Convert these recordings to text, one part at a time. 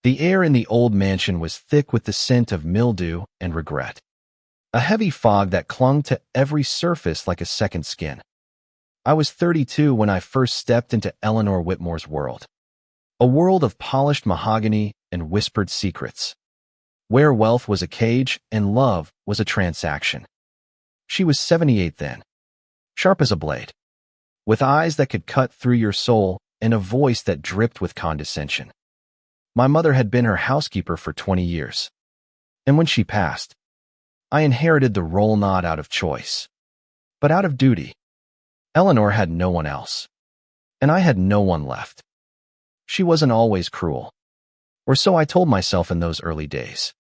The air in the old mansion was thick with the scent of mildew and regret. A heavy fog that clung to every surface like a second skin. I was 32 when I first stepped into Eleanor Whitmore's world. A world of polished mahogany and whispered secrets, where wealth was a cage and love was a transaction. She was 78 then, sharp as a blade, with eyes that could cut through your soul and a voice that dripped with condescension. My mother had been her housekeeper for 20 years, and when she passed, I inherited the role not out of choice, but out of duty. Eleanor had no one else, and I had no one left. She wasn't always cruel, or so I told myself in those early days.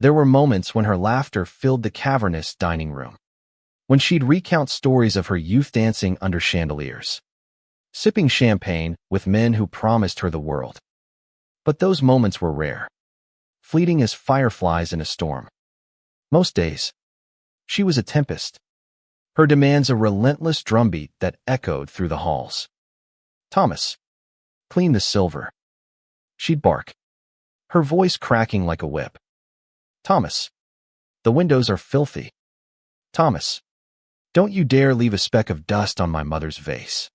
There were moments when her laughter filled the cavernous dining room, when she'd recount stories of her youth dancing under chandeliers, sipping champagne with men who promised her the world. But those moments were rare, fleeting as fireflies in a storm. Most days, she was a tempest, her demands a relentless drumbeat that echoed through the halls. "Thomas, clean the silver," she'd bark, her voice cracking like a whip. "Thomas, the windows are filthy. Thomas, don't you dare leave a speck of dust on my mother's vase."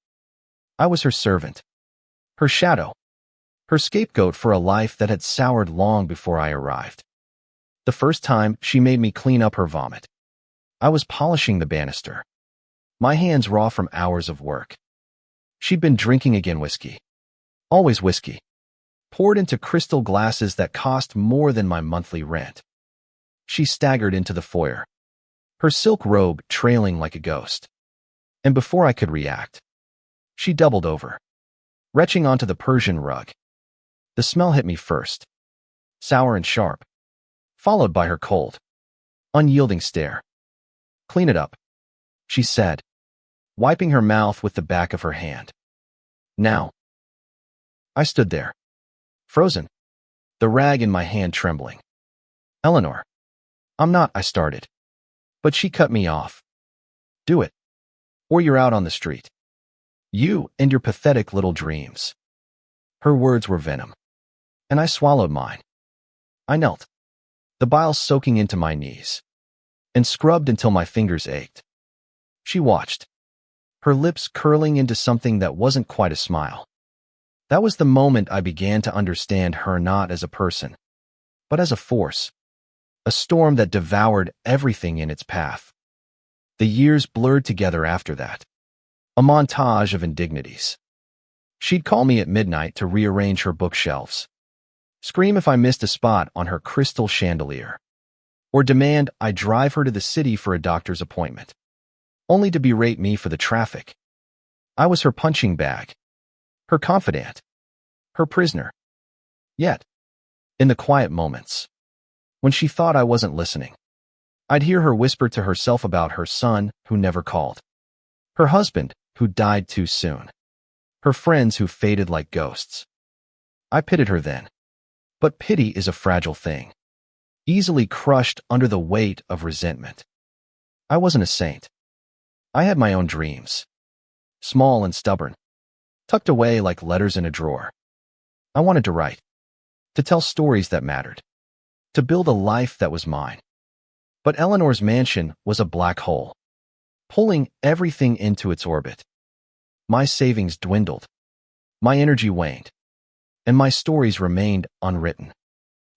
I was her servant, her shadow, her scapegoat for a life that had soured long before I arrived. The first time she made me clean up her vomit, I was polishing the banister, my hands raw from hours of work. She'd been drinking again whiskey, always whiskey, poured into crystal glasses that cost more than my monthly rent. She staggered into the foyer, her silk robe trailing like a ghost. And before I could react, she doubled over, retching onto the Persian rug. The smell hit me first, sour and sharp, followed by her cold, unyielding stare. "Clean it up," she said, wiping her mouth with the back of her hand. "Now." I stood there, frozen, the rag in my hand trembling. "Eleanor, I'm not," I started. But she cut me off. "Do it, or you're out on the street. You and your pathetic little dreams." Her words were venom, and I swallowed mine. I knelt, the bile soaking into my knees, and scrubbed until my fingers ached. She watched, her lips curling into something that wasn't quite a smile. That was the moment I began to understand her not as a person, but as a force, a storm that devoured everything in its path. The years blurred together after that, a montage of indignities. She'd call me at midnight to rearrange her bookshelves, scream if I missed a spot on her crystal chandelier, or demand I drive her to the city for a doctor's appointment, only to berate me for the traffic. I was her punching bag, her confidant, her prisoner. Yet, in the quiet moments, when she thought I wasn't listening, I'd hear her whisper to herself about her son who never called, her husband who died too soon, her friends who faded like ghosts. I pitied her then. But pity is a fragile thing, easily crushed under the weight of resentment. I wasn't a saint. I had my own dreams, small and stubborn, tucked away like letters in a drawer. I wanted to write, to tell stories that mattered, to build a life that was mine. But Eleanor's mansion was a black hole, pulling everything into its orbit. My savings dwindled, my energy waned, and my stories remained unwritten,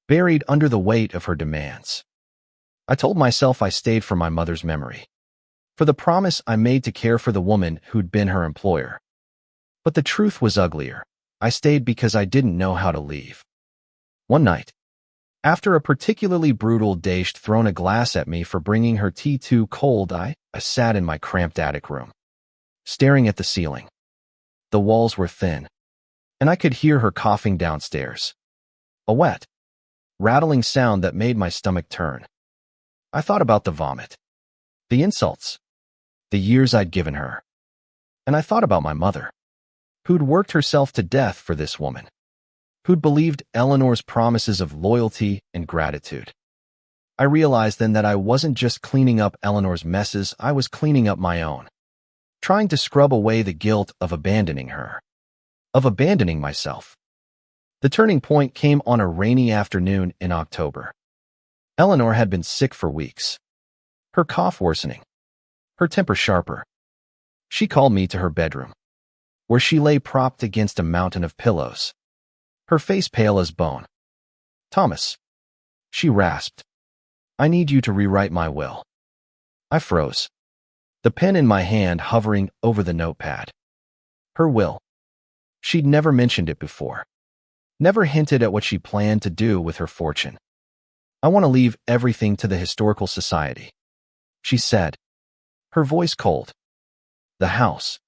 buried under the weight of her demands. I told myself I stayed for my mother's memory, for the promise I made to care for the woman who'd been her employer. But the truth was uglier. I stayed because I didn't know how to leave. One night, after a particularly brutal day, she'd thrown a glass at me for bringing her tea too cold. I sat in my cramped attic room, staring at the ceiling. The walls were thin, and I could hear her coughing downstairs, a wet, rattling sound that made my stomach turn. I thought about the vomit, the insults, the years I'd given her, and I thought about my mother, who'd worked herself to death for this woman, who'd believed Eleanor's promises of loyalty and gratitude. I realized then that I wasn't just cleaning up Eleanor's messes, I was cleaning up my own, trying to scrub away the guilt of abandoning her, of abandoning myself. The turning point came on a rainy afternoon in October. Eleanor had been sick for weeks, her cough worsening, her temper sharper. She called me to her bedroom, where she lay propped against a mountain of pillows, her face pale as bone. "Thomas," she rasped, "I need you to rewrite my will." I froze, the pen in my hand hovering over the notepad. Her will. She'd never mentioned it before, never hinted at what she planned to do with her fortune. "I want to leave everything to the Historical Society," she said, her voice cold. "The house,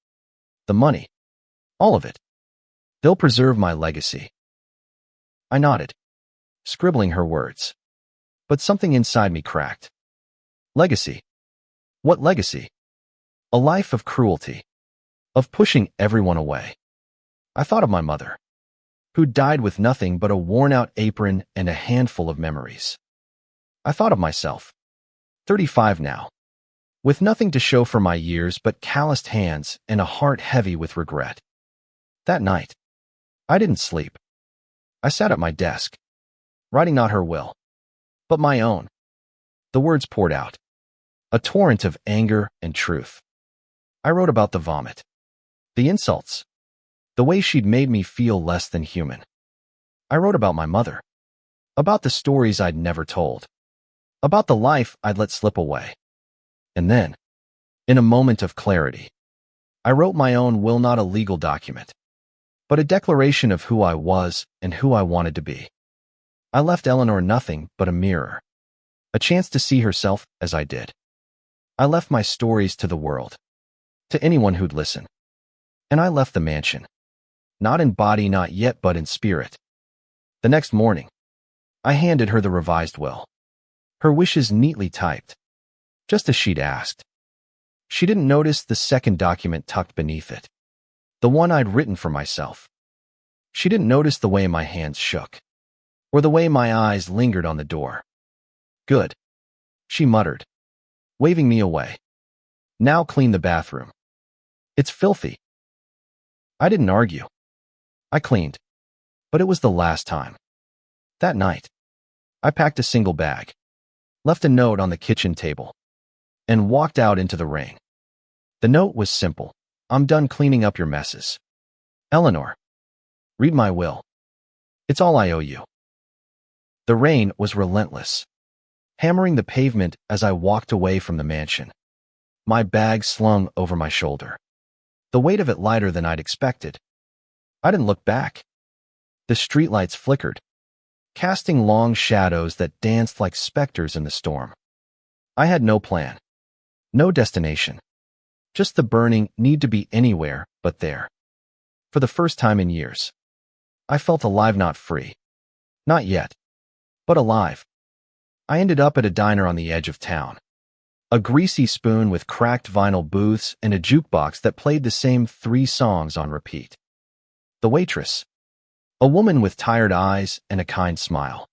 the money, all of it. They'll preserve my legacy." I nodded, scribbling her words. But something inside me cracked. Legacy? What legacy? A life of cruelty, of pushing everyone away. I thought of my mother, who died with nothing but a worn-out apron and a handful of memories. I thought of myself, 35 now, with nothing to show for my years but calloused hands and a heart heavy with regret. That night, I didn't sleep. I sat at my desk, writing not her will, but my own. The words poured out, a torrent of anger and truth. I wrote about the vomit, the insults, the way she'd made me feel less than human. I wrote about my mother, about the stories I'd never told, about the life I'd let slip away. And then, in a moment of clarity, I wrote my own will, not a legal document, but a declaration of who I was and who I wanted to be. I left Eleanor nothing but a mirror, a chance to see herself as I did. I left my stories to the world, to anyone who'd listen. And I left the mansion, not in body, not yet, but in spirit. The next morning, I handed her the revised will, her wishes neatly typed, just as she'd asked. She didn't notice the second document tucked beneath it, the one I'd written for myself. She didn't notice the way my hands shook, or the way my eyes lingered on the door. "Good," she muttered, waving me away. "Now clean the bathroom. It's filthy." I didn't argue. I cleaned, but it was the last time. That night, I packed a single bag, left a note on the kitchen table, and walked out into the rain. The note was simple. "I'm done cleaning up your messes. Eleanor, read my will. It's all I owe you." The rain was relentless, hammering the pavement as I walked away from the mansion, my bag slung over my shoulder, the weight of it lighter than I'd expected. I didn't look back. The streetlights flickered, casting long shadows that danced like specters in the storm. I had no plan, no destination, just the burning need to be anywhere but there. For the first time in years, I felt alive, not free. Not yet, but alive. I ended up at a diner on the edge of town, a greasy spoon with cracked vinyl booths and a jukebox that played the same 3 songs on repeat. The waitress, a woman with tired eyes and a kind smile,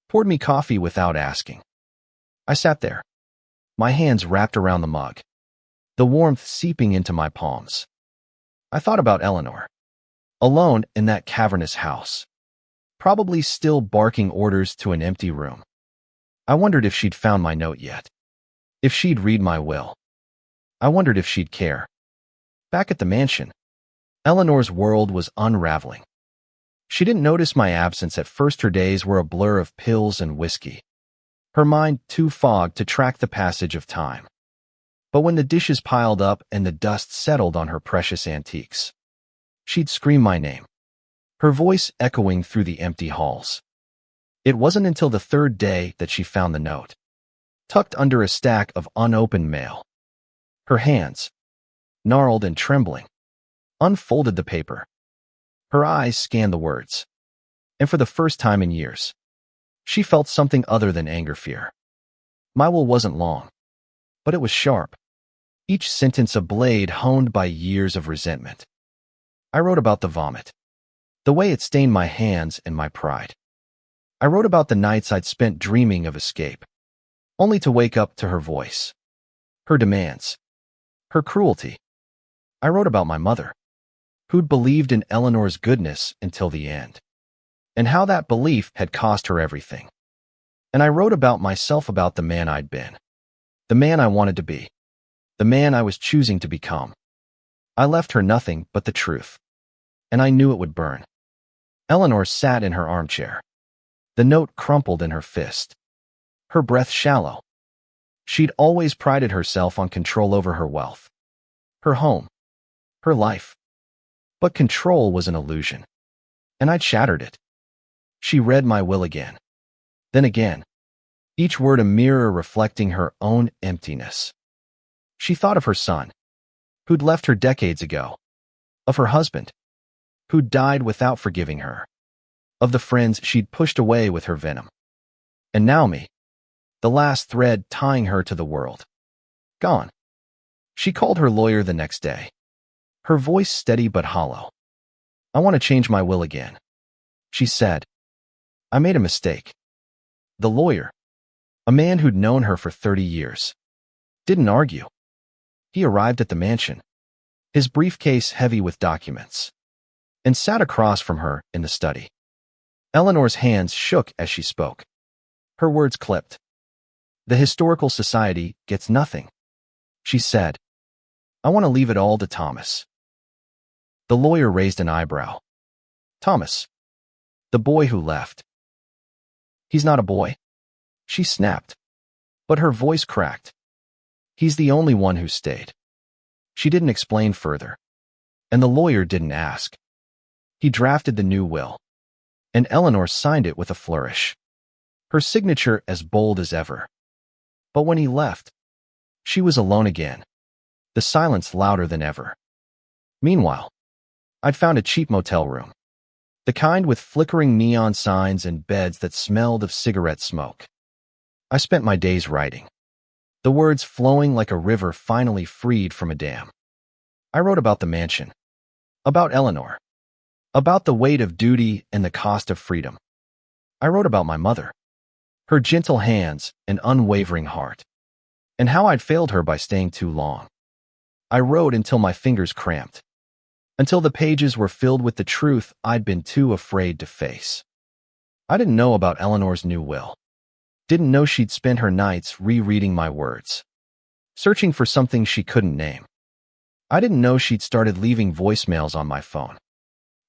poured me coffee without asking. I sat there, my hands wrapped around the mug, the warmth seeping into my palms. I thought about Eleanor, alone in that cavernous house, probably still barking orders to an empty room. I wondered if she'd found my note yet, if she'd read my will. I wondered if she'd care. Back at the mansion, Eleanor's world was unraveling. She didn't notice my absence at first. Her days were a blur of pills and whiskey, her mind too fogged to track the passage of time. But when the dishes piled up and the dust settled on her precious antiques, she'd scream my name, her voice echoing through the empty halls. It wasn't until the 3rd day that she found the note, tucked under a stack of unopened mail. Her hands, gnarled and trembling, unfolded the paper. Her eyes scanned the words, and for the first time in years, she felt something other than anger, fear. My will wasn't long, but it was sharp, each sentence a blade honed by years of resentment. I wrote about the vomit, the way it stained my hands and my pride. I wrote about the nights I'd spent dreaming of escape, only to wake up to her voice, her demands, her cruelty. I wrote about my mother, who'd believed in Eleanor's goodness until the end. and how that belief had cost her everything. And I wrote about myself, about the man I'd been, the man I wanted to be, the man I was choosing to become. I left her nothing but the truth, and I knew it would burn. Eleanor sat in her armchair. The note crumpled in her fist, her breath shallow. She'd always prided herself on control over her wealth, her home, her life. But control was an illusion, and I'd shattered it. She read my will again, then again, each word a mirror reflecting her own emptiness. She thought of her son, who'd left her decades ago, of her husband, who'd died without forgiving her, of the friends she'd pushed away with her venom. And now me, the last thread tying her to the world. Gone. She called her lawyer the next day, her voice steady but hollow. "I want to change my will again," she said. "I made a mistake." The lawyer, a man who'd known her for 30 years, didn't argue. He arrived at the mansion, his briefcase heavy with documents, and sat across from her in the study. Eleanor's hands shook as she spoke. Her words clipped. "The Historical Society gets nothing," she said. "I want to leave it all to Thomas." The lawyer raised an eyebrow. "Thomas, the boy who left." "He's not a boy," she snapped, but her voice cracked. "He's the only one who stayed." She didn't explain further, and the lawyer didn't ask. He drafted the new will, and Eleanor signed it with a flourish, her signature as bold as ever. But when he left, she was alone again, the silence louder than ever. Meanwhile, I'd found a cheap motel room, the kind with flickering neon signs and beds that smelled of cigarette smoke. I spent my days writing, the words flowing like a river finally freed from a dam. I wrote about the mansion, about Eleanor, about the weight of duty and the cost of freedom. I wrote about my mother, her gentle hands and unwavering heart, and how I'd failed her by staying too long. I wrote until my fingers cramped, until the pages were filled with the truth I'd been too afraid to face. I didn't know about Eleanor's new will, didn't know she'd spend her nights rereading my words, searching for something she couldn't name. I didn't know she'd started leaving voicemails on my phone,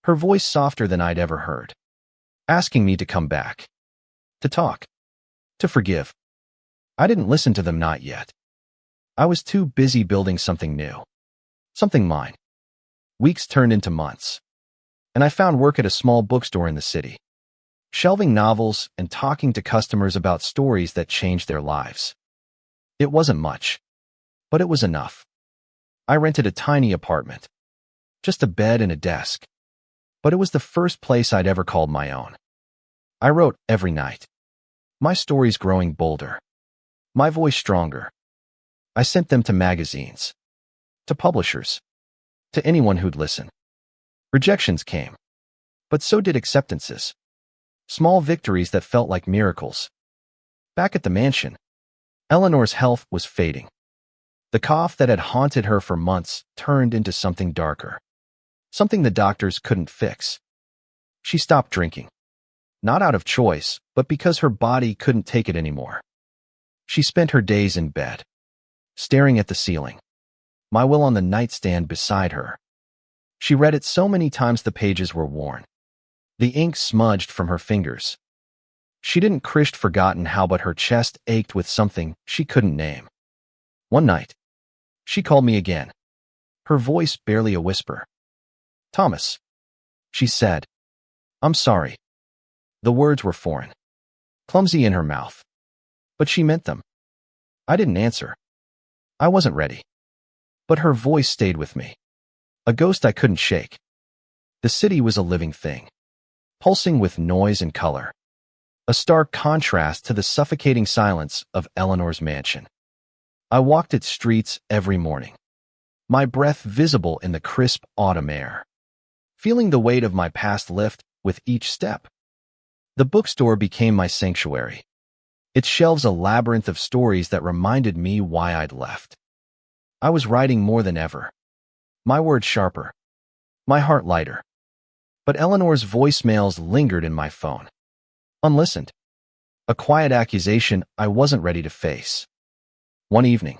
her voice softer than I'd ever heard, asking me to come back, to talk, to forgive. I didn't listen to them, not yet. I was too busy building something new, something mine. Weeks turned into months, and I found work at a small bookstore in the city, shelving novels and talking to customers about stories that changed their lives. It wasn't much, but it was enough. I rented a tiny apartment, just a bed and a desk, but it was the first place I'd ever called my own. I wrote every night, my stories growing bolder, my voice stronger. I sent them to magazines, to publishers, to anyone who'd listen. Rejections came, but so did acceptances, small victories that felt like miracles. Back at the mansion, Eleanor's health was fading. The cough that had haunted her for months turned into something darker, something the doctors couldn't fix. She stopped drinking, not out of choice, but because her body couldn't take it anymore. She spent her days in bed, staring at the ceiling, my will on the nightstand beside her. She read it so many times the pages were worn, the ink smudged from her fingers. She didn't crushed forgotten how, but her chest ached with something she couldn't name. One night, she called me again, her voice barely a whisper. "Thomas," she said. "I'm sorry." The words were foreign, clumsy in her mouth, but she meant them. I didn't answer. I wasn't ready. But her voice stayed with me, a ghost I couldn't shake. The city was a living thing, pulsing with noise and color, a stark contrast to the suffocating silence of Eleanor's mansion. I walked its streets every morning, my breath visible in the crisp autumn air, feeling the weight of my past lift with each step. The bookstore became my sanctuary, its shelves a labyrinth of stories that reminded me why I'd left. I was writing more than ever, my words sharper, my heart lighter. But Eleanor's voicemails lingered in my phone. Unlistened. A quiet accusation I wasn't ready to face. One evening,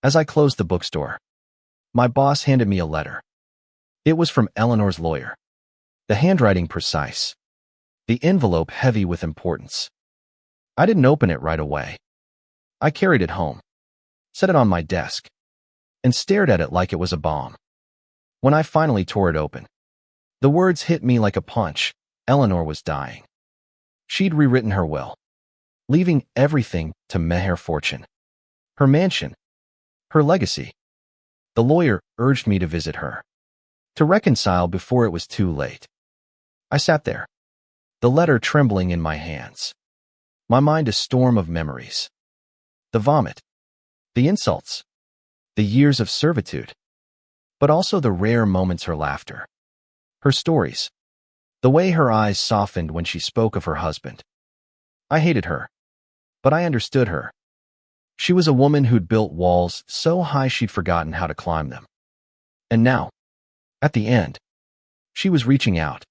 as I closed the bookstore, my boss handed me a letter. It was from Eleanor's lawyer. The handwriting precise. The envelope heavy with importance. I didn't open it right away. I carried it home, set it on my desk, and stared at it like it was a bomb. When I finally tore it open, the words hit me like a punch. Eleanor was dying. She'd rewritten her will, leaving everything to Meher Fortune. Her mansion, her legacy. The lawyer urged me to visit her, to reconcile before it was too late. I sat there, the letter trembling in my hands. My mind a storm of memories. The vomit, the insults, the years of servitude, but also the rare moments her laughter, her stories, the way her eyes softened when she spoke of her husband. I hated her, but I understood her. She was a woman who'd built walls so high she'd forgotten how to climb them. And now, at the end, she was reaching out,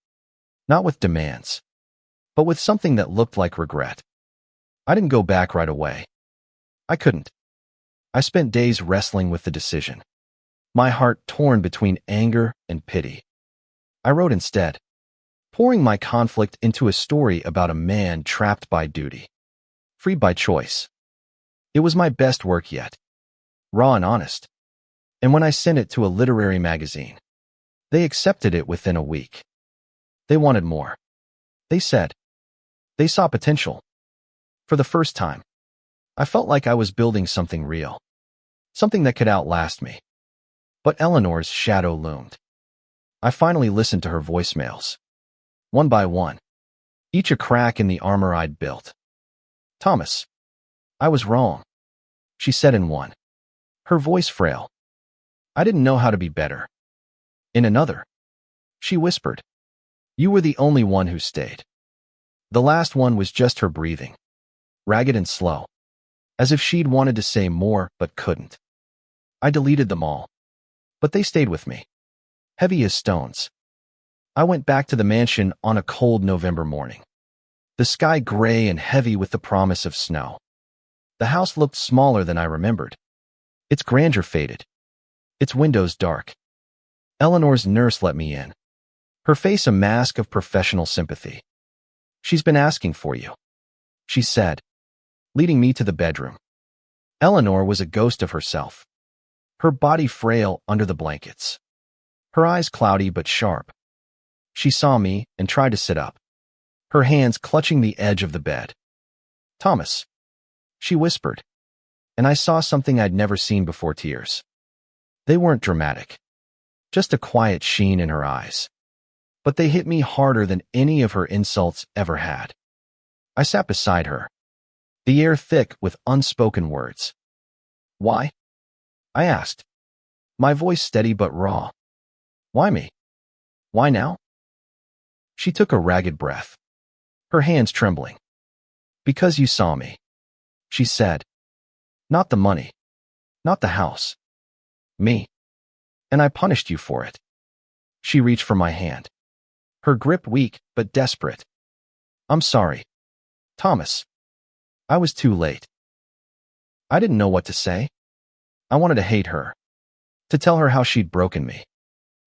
not with demands, but with something that looked like regret. I didn't go back right away. I couldn't. I spent days wrestling with the decision, my heart torn between anger and pity. I wrote instead, pouring my conflict into a story about a man trapped by duty, freed by choice. It was my best work yet, raw and honest. And when I sent it to a literary magazine, they accepted it within a week. They wanted more. They said. They saw potential. For the first time, I felt like I was building something real, something that could outlast me. But Eleanor's shadow loomed. I finally listened to her voicemails, one by one, each a crack in the armor I'd built. Thomas, I was wrong, she said in one, her voice frail. I didn't know how to be better. In another, she whispered, you were the only one who stayed. The last one was just her breathing, ragged and slow, as if she'd wanted to say more but couldn't. I deleted them all, but they stayed with me, heavy as stones. I went back to the mansion on a cold November morning, the sky gray and heavy with the promise of snow. The house looked smaller than I remembered, its grandeur faded, its windows dark. Eleanor's nurse let me in, her face a mask of professional sympathy. She's been asking for you, she said, leading me to the bedroom. Eleanor was a ghost of herself, her body frail under the blankets, her eyes cloudy but sharp. She saw me and tried to sit up, her hands clutching the edge of the bed. Thomas, she whispered, and I saw something I'd never seen before. Tears. They weren't dramatic, just a quiet sheen in her eyes. But they hit me harder than any of her insults ever had. I sat beside her, the air thick with unspoken words. Why? I asked, my voice steady but raw. Why me? Why now? She took a ragged breath, her hands trembling. Because you saw me, she said. Not the money, not the house. Me. And I punished you for it. She reached for my hand, her grip weak but desperate. I'm sorry, Thomas. I was too late. I didn't know what to say. I wanted to hate her, to tell her how she'd broken me,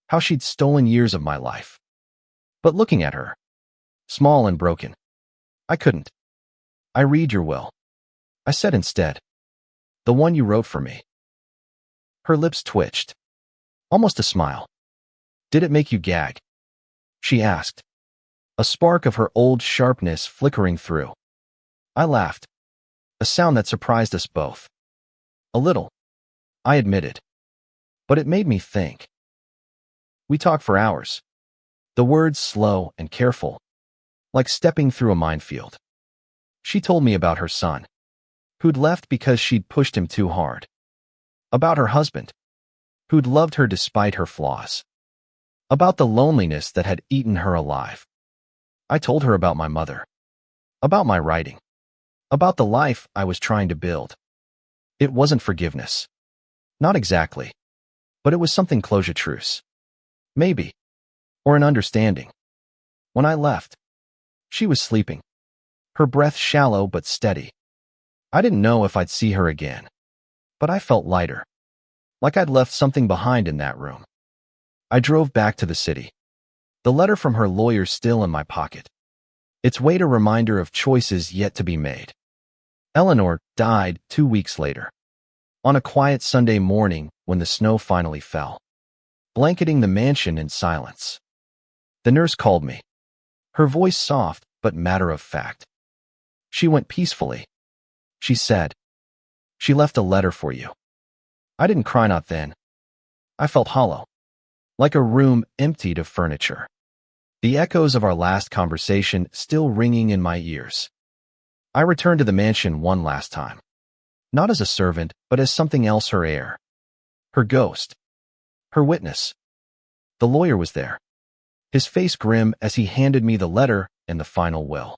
how she'd stolen years of my life. But looking at her, small and broken, I couldn't. I read your will, I said instead. The one you wrote for me. Her lips twitched, almost a smile. Did it make you gag? She asked, a spark of her old sharpness flickering through. I laughed, a sound that surprised us both. A little, I admitted. But it made me think. We talked for hours, the words slow and careful, like stepping through a minefield. She told me about her son, who'd left because she'd pushed him too hard. About her husband, who'd loved her despite her flaws. About the loneliness that had eaten her alive. I told her about my mother, about my writing, about the life I was trying to build. It wasn't forgiveness. Not exactly. But it was something closure truce. Maybe. Or an understanding. When I left, she was sleeping, her breath shallow but steady. I didn't know if I'd see her again, but I felt lighter, like I'd left something behind in that room. I drove back to the city, the letter from her lawyer still in my pocket, its weight a reminder of choices yet to be made. Eleanor died 2 weeks later, on a quiet Sunday morning when the snow finally fell, blanketing the mansion in silence. The nurse called me, her voice soft but matter-of-fact. She went peacefully. She said, "She left a letter for you." I didn't cry, not then. I felt hollow, like a room emptied of furniture, the echoes of our last conversation still ringing in my ears. I returned to the mansion one last time, not as a servant, but as something else, her heir, her ghost, her witness. The lawyer was there, his face grim as he handed me the letter and the final will.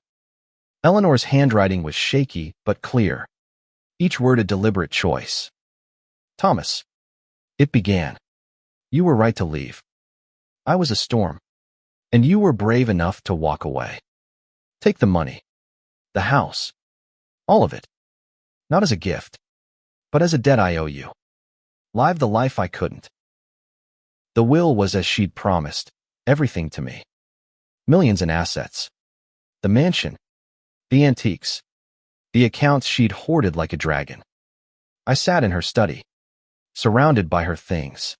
Eleanor's handwriting was shaky but clear, each word a deliberate choice. "Thomas," it began, "you were right to leave. I was a storm, and you were brave enough to walk away. Take the money, the house, all of it, not as a gift, but as a debt I owe you. Live the life I couldn't." The will was as she'd promised, everything to me. Millions in assets, the mansion, the antiques, the accounts she'd hoarded like a dragon. I sat in her study, surrounded by her things,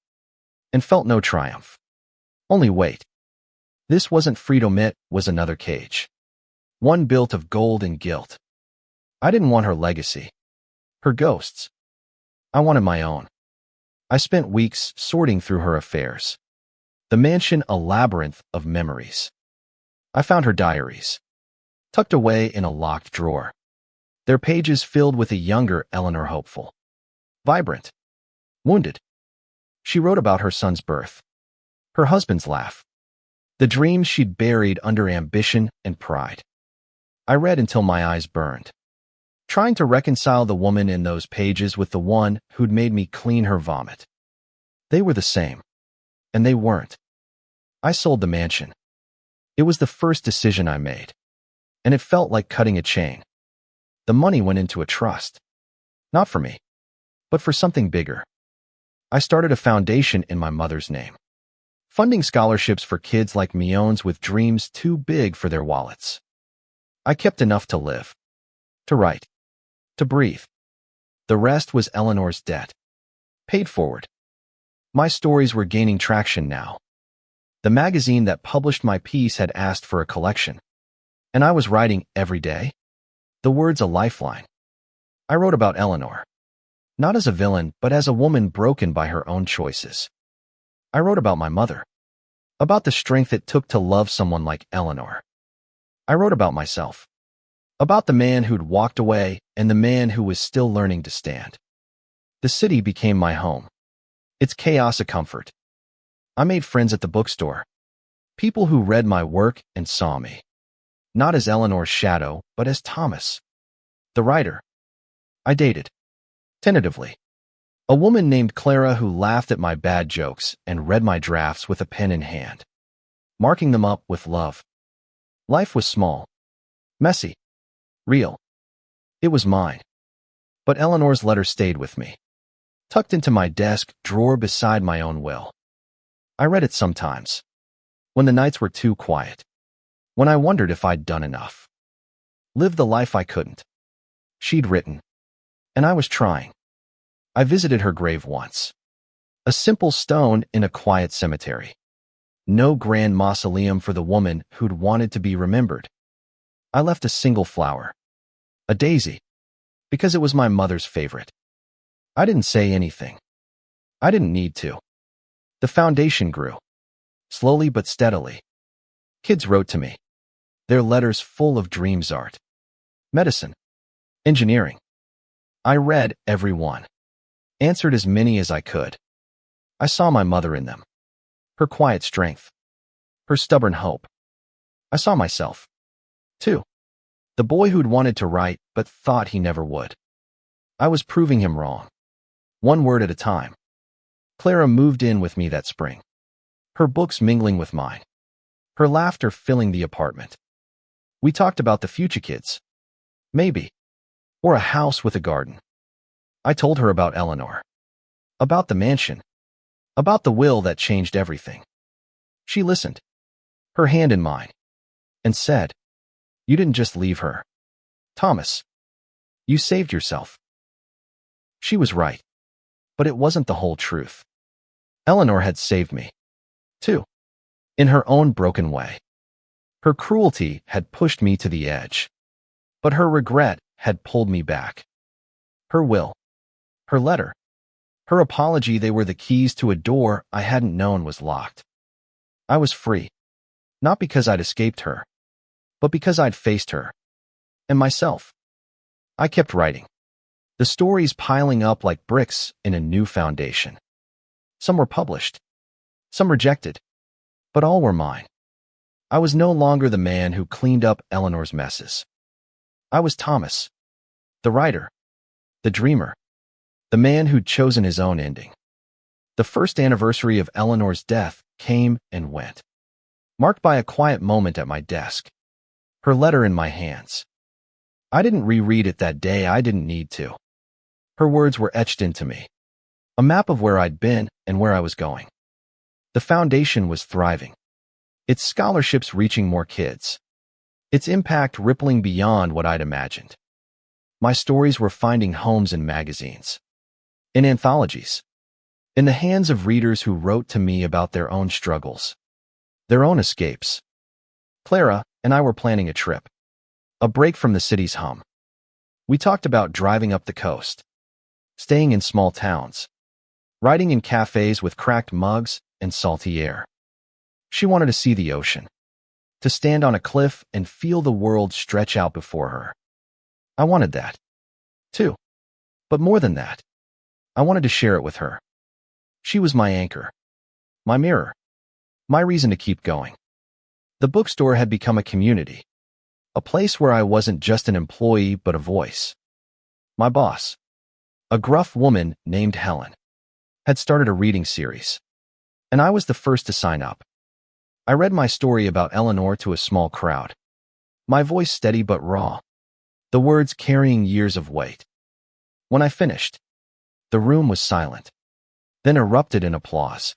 and felt no triumph. Only weight. This wasn't freedom, it was another cage, one built of gold and guilt. I didn't want her legacy, her ghosts. I wanted my own. I spent weeks sorting through her affairs, the mansion a labyrinth of memories. I found her diaries, tucked away in a locked drawer, their pages filled with a younger Eleanor, hopeful, vibrant, wounded. She wrote about her son's birth, her husband's laugh, the dreams she'd buried under ambition and pride. I read until my eyes burned, trying to reconcile the woman in those pages with the one who'd made me clean her vomit. They were the same, and they weren't. I sold the mansion. It was the first decision I made, and it felt like cutting a chain. The money went into a trust, not for me, but for something bigger. I started a foundation in my mother's name, funding scholarships for kids like Miones with dreams too big for their wallets. I kept enough to live, to write, to breathe. The rest was Eleanor's debt, paid forward. My stories were gaining traction now. The magazine that published my piece had asked for a collection, and I was writing every day. The words a lifeline. I wrote about Eleanor, not as a villain, but as a woman broken by her own choices. I wrote about my mother, about the strength it took to love someone like Eleanor. I wrote about myself, about the man who'd walked away and the man who was still learning to stand. The city became my home, its chaos a comfort. I made friends at the bookstore, people who read my work and saw me, not as Eleanor's shadow, but as Thomas, the writer. I dated, tentatively, a woman named Clara who laughed at my bad jokes and read my drafts with a pen in hand, marking them up with love. Life was small, messy, real. It was mine. But Eleanor's letter stayed with me, tucked into my desk drawer beside my own will. I read it sometimes, when the nights were too quiet, when I wondered if I'd done enough, lived the life I couldn't. She'd written, and I was trying. I visited her grave once, a simple stone in a quiet cemetery. No grand mausoleum for the woman who'd wanted to be remembered. I left a single flower, a daisy, because it was my mother's favorite. I didn't say anything. I didn't need to. The foundation grew, slowly but steadily. Kids wrote to me, their letters full of dreams, art, medicine, engineering. I read every one, answered as many as I could. I saw my mother in them, her quiet strength, her stubborn hope. I saw myself, too, the boy who'd wanted to write but thought he never would. I was proving him wrong, one word at a time. Clara moved in with me that spring, her books mingling with mine, her laughter filling the apartment. We talked about the future kids. Maybe. Or a house with a garden. I told her about Eleanor. About the mansion. About the will that changed everything. She listened, her hand in mine, and said, "You didn't just leave her, Thomas. You saved yourself." She was right, but it wasn't the whole truth. Eleanor had saved me, too, in her own broken way. Her cruelty had pushed me to the edge, but her regret had pulled me back. Her will, her letter, her apology, they were the keys to a door I hadn't known was locked. I was free, not because I'd escaped her, but because I'd faced her, and myself. I kept writing, the stories piling up like bricks in a new foundation. Some were published, some rejected, but all were mine. I was no longer the man who cleaned up Eleanor's messes. I was Thomas, the writer, the dreamer, the man who'd chosen his own ending. The first anniversary of Eleanor's death came and went, marked by a quiet moment at my desk, her letter in my hands. I didn't reread it that day. I didn't need to. Her words were etched into me, a map of where I'd been and where I was going. The foundation was thriving, its scholarships reaching more kids, its impact rippling beyond what I'd imagined. My stories were finding homes in magazines, in anthologies, in the hands of readers who wrote to me about their own struggles, their own escapes. Clara and I were planning a trip, a break from the city's hum. We talked about driving up the coast, staying in small towns, writing in cafes with cracked mugs and salty air. She wanted to see the ocean, to stand on a cliff and feel the world stretch out before her. I wanted that, too. But more than that, I wanted to share it with her. She was my anchor, my mirror, my reason to keep going. The bookstore had become a community, a place where I wasn't just an employee but a voice. My boss, a gruff woman named Helen, had started a reading series, and I was the first to sign up. I read my story about Eleanor to a small crowd, my voice steady but raw, the words carrying years of weight. When I finished, the room was silent, then erupted in applause.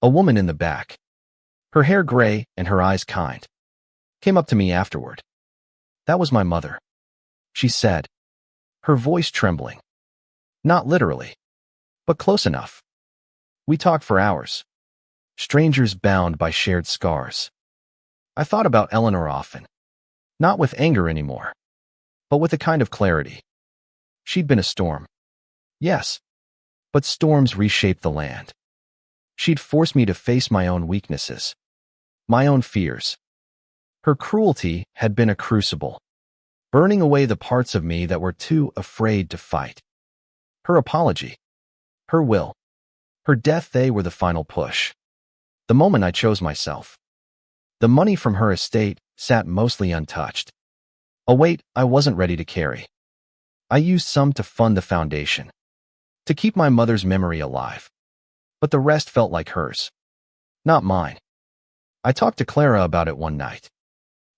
A woman in the back, her hair gray and her eyes kind, came up to me afterward. "That was my mother," she said, her voice trembling. Not literally, but close enough. We talked for hours, strangers bound by shared scars. I thought about Eleanor often, not with anger anymore, but with a kind of clarity. She'd been a storm, yes, but storms reshape the land. She'd forced me to face my own weaknesses, my own fears. Her cruelty had been a crucible, burning away the parts of me that were too afraid to fight. Her apology, her will, her death, they were the final push. The moment I chose myself. The money from her estate sat mostly untouched, a weight I wasn't ready to carry. I used some to fund the foundation, to keep my mother's memory alive, but the rest felt like hers, not mine. I talked to Clara about it one night.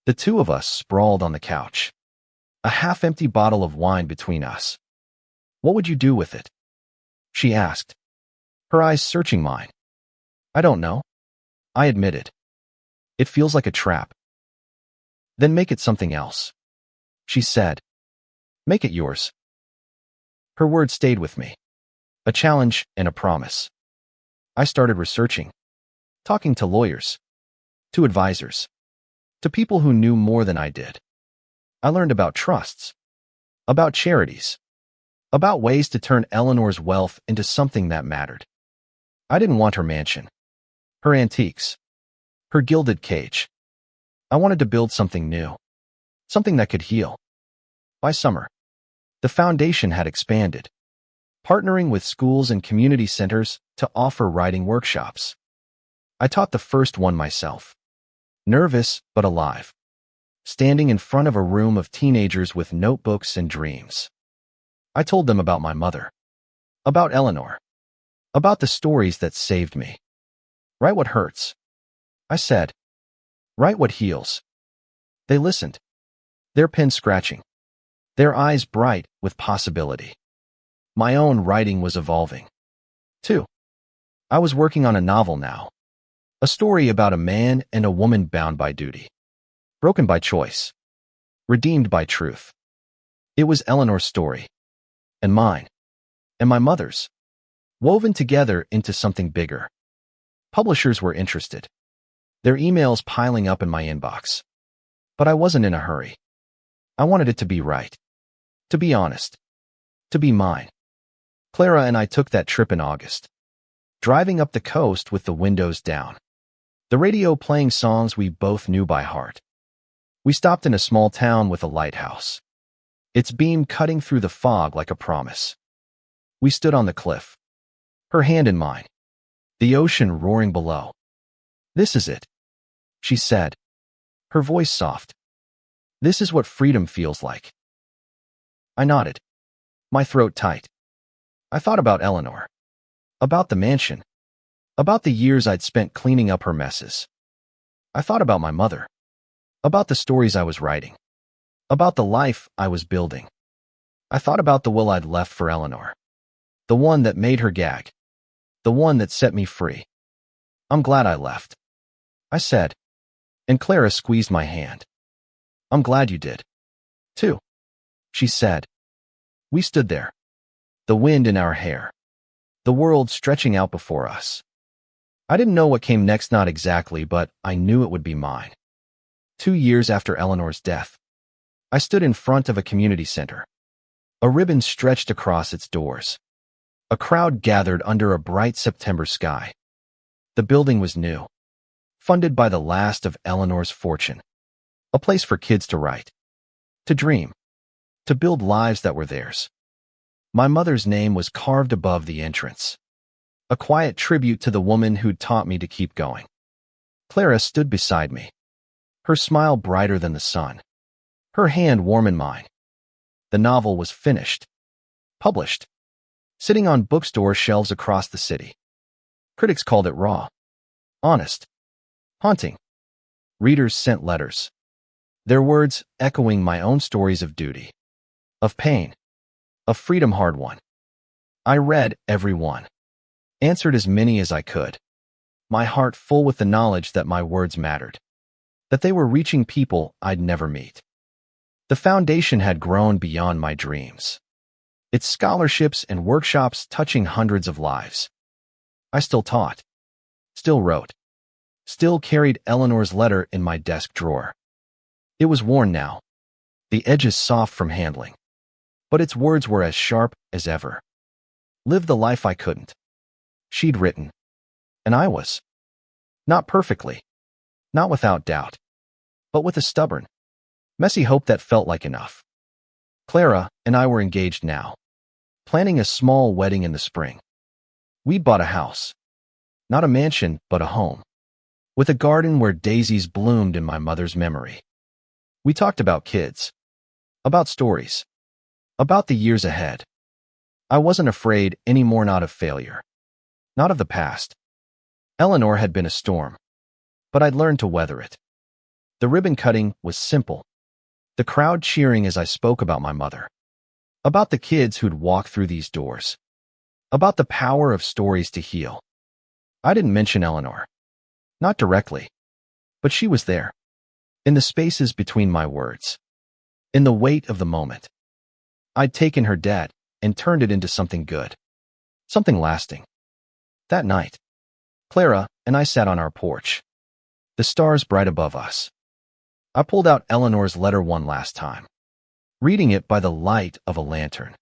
The two of us sprawled on the couch, a half-empty bottle of wine between us. "What would you do with it?" she asked, her eyes searching mine. "I don't know," I admitted. "It feels like a trap." "Then make it something else," she said. "Make it yours." Her words stayed with me, a challenge and a promise. I started researching, talking to lawyers, to advisors, to people who knew more than I did. I learned about trusts, about charities, about ways to turn Eleanor's wealth into something that mattered. I didn't want her mansion, her antiques, her gilded cage. I wanted to build something new, something that could heal. By summer, the foundation had expanded, partnering with schools and community centers to offer writing workshops. I taught the first one myself, nervous but alive, standing in front of a room of teenagers with notebooks and dreams. I told them about my mother, about Eleanor, about the stories that saved me. "Write what hurts," I said. Write what heals. They listened, their pen scratching, their eyes bright with possibility. My own writing was evolving, too. I was working on a novel now, a story about a man and a woman bound by duty, broken by choice, redeemed by truth. It was Eleanor's story, and mine, and my mother's, woven together into something bigger. Publishers were interested, their emails piling up in my inbox. But I wasn't in a hurry. I wanted it to be right, to be honest, to be mine. Clara and I took that trip in August, driving up the coast with the windows down, the radio playing songs we both knew by heart. We stopped in a small town with a lighthouse, its beam cutting through the fog like a promise. We stood on the cliff, her hand in mine, the ocean roaring below. "This is it," she said, her voice soft. "This is what freedom feels like." I nodded, my throat tight. I thought about Eleanor, about the mansion, about the years I'd spent cleaning up her messes. I thought about my mother, about the stories I was writing, about the life I was building. I thought about the will I'd left for Eleanor, the one that made her gag, the one that set me free. "I'm glad I left," I said, and Clara squeezed my hand. "I'm glad you did, too," she said. We stood there, the wind in our hair, the world stretching out before us. I didn't know what came next, not exactly, but I knew it would be mine. 2 years after Eleanor's death, I stood in front of a community center. A ribbon stretched across its doors. A crowd gathered under a bright September sky. The building was new, funded by the last of Eleanor's fortune. A place for kids to write, to dream, to build lives that were theirs. My mother's name was carved above the entrance, a quiet tribute to the woman who'd taught me to keep going. Clara stood beside me, her smile brighter than the sun, her hand warm in mine. The novel was finished, published, sitting on bookstore shelves across the city. Critics called it raw, honest, haunting. Readers sent letters, their words echoing my own stories of duty, of pain, of freedom hard won. I read every one, answered as many as I could, my heart full with the knowledge that my words mattered, that they were reaching people I'd never meet. The foundation had grown beyond my dreams, its scholarships and workshops touching hundreds of lives. I still taught, still wrote, still carried Eleanor's letter in my desk drawer. It was worn now, the edges soft from handling, but its words were as sharp as ever. Live the life I couldn't. She'd written, and I was. Not perfectly, not without doubt, but with a stubborn, messy hope that felt like enough. Clara and I were engaged now, planning a small wedding in the spring. We'd bought a house, not a mansion, but a home, with a garden where daisies bloomed in my mother's memory. We talked about kids, about stories, about the years ahead. I wasn't afraid anymore, not of failure, not of the past. Eleanor had been a storm, but I'd learned to weather it. The ribbon cutting was simple, the crowd cheering as I spoke about my mother, about the kids who'd walk through these doors, about the power of stories to heal. I didn't mention Eleanor, not directly, but she was there, in the spaces between my words, in the weight of the moment. I'd taken her debt and turned it into something good, something lasting. That night, Clara and I sat on our porch, the stars bright above us. I pulled out Eleanor's letter one last time, reading it by the light of a lantern.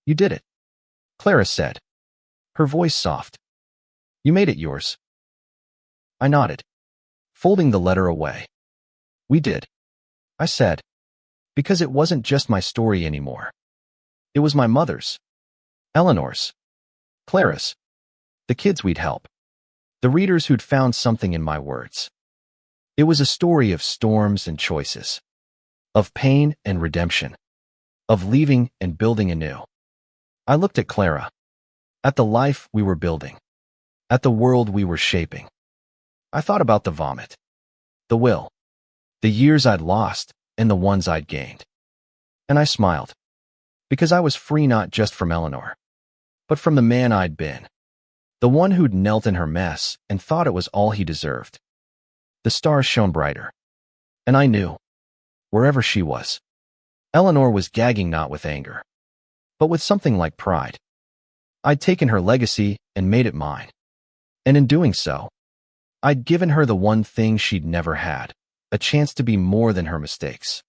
"You did it," Clara said, her voice soft. "You made it yours." I nodded, folding the letter away. "We did," I said, because it wasn't just my story anymore. It was my mother's, Eleanor's, Clara's, the kids we'd help, the readers who'd found something in my words. It was a story of storms and choices, of pain and redemption, of leaving and building anew. I looked at Clara, at the life we were building, at the world we were shaping. I thought about the vomit, the will, the years I'd lost, and the ones I'd gained. And I smiled, because I was free not just from Eleanor, but from the man I'd been, the one who'd knelt in her mess and thought it was all he deserved. The stars shone brighter, and I knew, wherever she was, Eleanor was gagging not with anger, but with something like pride. I'd taken her legacy and made it mine, and in doing so, I'd given her the one thing she'd never had, a chance to be more than her mistakes.